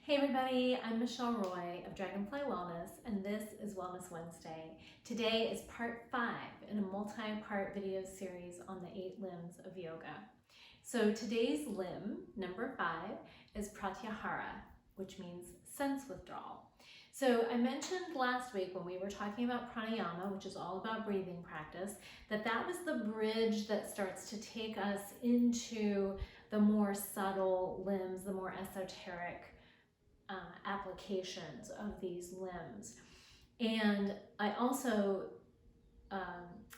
Hey everybody, I'm Michelle Roy of Dragonfly Wellness, and this is Wellness Wednesday. Today is part 5 in a multi-part video series on the 8 limbs of yoga. So today's limb, number 5, is Pratyahara, which means sense withdrawal. So I mentioned last week when we were talking about pranayama, which is all about breathing practice, that was the bridge that starts to take us into the more subtle limbs, the more esoteric applications of these limbs. And I also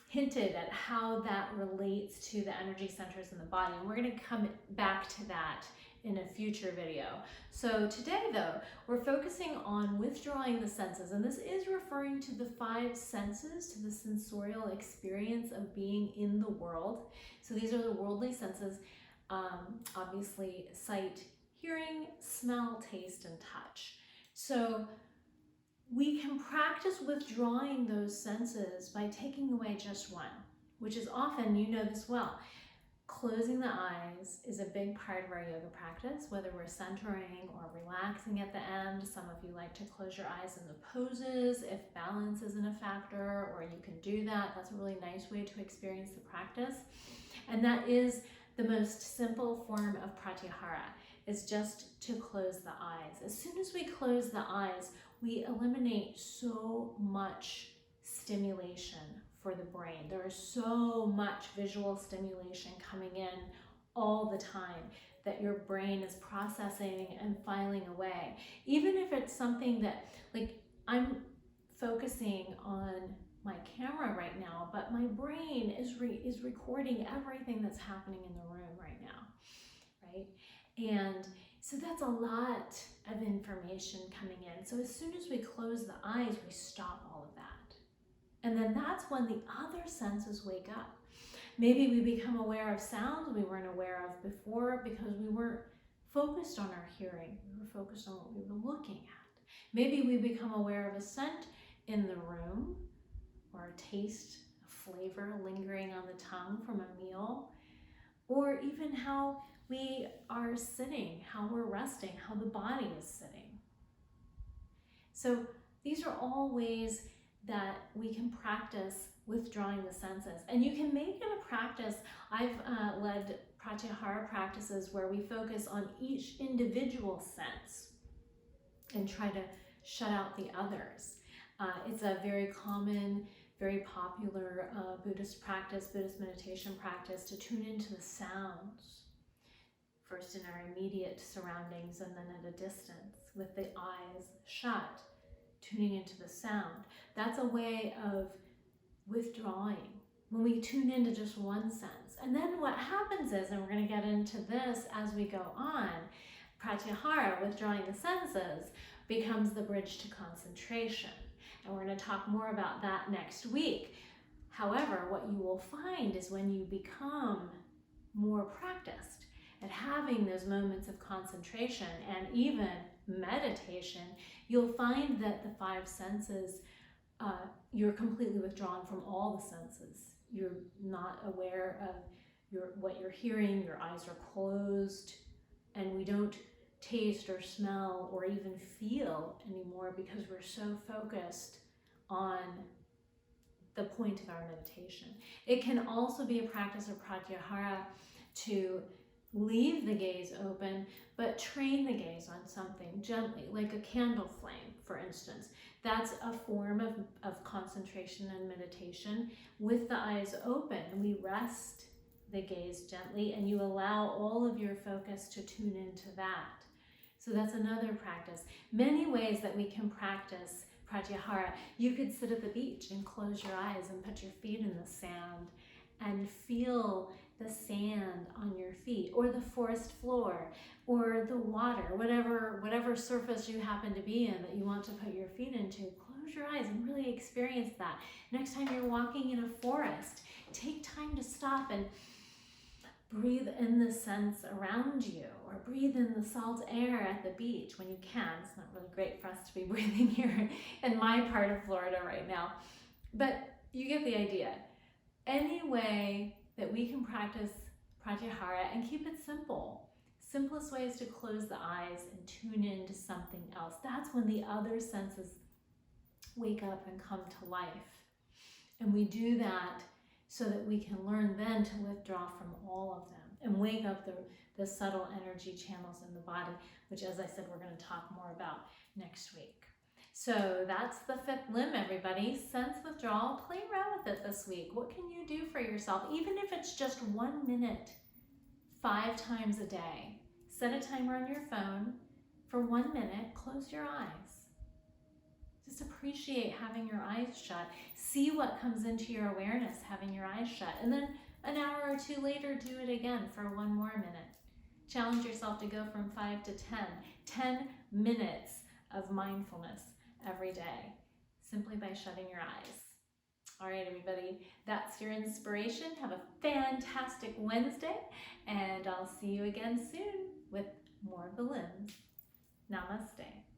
hinted at how that relates to the energy centers in the body, and we're going to come back to that in a future video. So today though, we're focusing on withdrawing the senses, and this is referring to the 5 senses, to the sensorial experience of being in the world. So these are the worldly senses, obviously sight, hearing, smell, taste, and touch. So we can practice withdrawing those senses by taking away just one, which is often, you know this well, closing the eyes is a big part of our yoga practice, whether we're centering or relaxing at the end. Some of you like to close your eyes in the poses if balance isn't a factor, or you can do that. That's a really nice way to experience the practice. And that is the most simple form of Pratyahara, is just to close the eyes. As soon as we close the eyes, we eliminate so much stimulation for the brain. There is so much visual stimulation coming in all the time that your brain is processing and filing away. Even if it's something that, like, I'm focusing on my camera right now, but my brain is recording everything that's happening in the room right now, right? And so that's a lot of information coming in. So as soon as we close the eyes, we stop all of that. And then that's when the other senses wake up. Maybe we become aware of sounds we weren't aware of before because we weren't focused on our hearing. We were focused on what we were looking at. Maybe we become aware of a scent in the room, or a taste, a flavor lingering on the tongue from a meal, or even how we are sitting, how we're resting, how the body is sitting. So these are all ways that we can practice withdrawing the senses. And you can make it a practice. I've led Pratyahara practices where we focus on each individual sense and try to shut out the others. It's a very common, very popular Buddhist practice, Buddhist meditation practice, to tune into the sounds, first in our immediate surroundings and then at a distance with the eyes shut, tuning into the sound. That's a way of withdrawing when we tune into just one sense. And then what happens is, and we're going to get into this as we go on, Pratyahara, withdrawing the senses, becomes the bridge to concentration. And we're going to talk more about that next week. However, what you will find is when you become more practiced at having those moments of concentration and even meditation, you'll find that the 5 senses, you're completely withdrawn from all the senses. You're not aware of what you're hearing, your eyes are closed, and we don't taste or smell or even feel anymore because we're so focused on the point of our meditation. It can also be a practice of Pratyahara to leave the gaze open, but train the gaze on something gently, like a candle flame, for instance. That's a form of concentration and meditation. With the eyes open, we rest the gaze gently, and you allow all of your focus to tune into that. So that's another practice. Many ways that we can practice Pratyahara. You could sit at the beach and close your eyes and put your feet in the sand and feel the sand on your feet, or the forest floor, or the water, whatever surface you happen to be in that you want to put your feet into. Close your eyes and really experience that. Next time you're walking in a forest, take time to stop and breathe in the scents around you, or breathe in the salt air at the beach when you can. It's not really great for us to be breathing here in my part of Florida right now, but you get the idea. Any way that we can practice Pratyahara and keep it simple. simplest way is to close the eyes and tune into something else. That's when the other senses wake up and come to life. And we do that so that we can learn then to withdraw from all of them and wake up the subtle energy channels in the body, which, as I said, we're going to talk more about next week. So that's the fifth limb, everybody. Sense withdrawal. Play around with it this week. What can you do for yourself? Even if it's just 1 minute, 5 times a day. Set a timer on your phone for 1 minute. Close your eyes. Just appreciate having your eyes shut. See what comes into your awareness having your eyes shut. And then an hour or 2 later, do it again for 1 more minute. Challenge yourself to go from 5 to 10. 10 minutes of mindfulness every day, simply by shutting your eyes. All right, everybody, that's your inspiration. Have a fantastic Wednesday, and I'll see you again soon with more of the limbs. Namaste.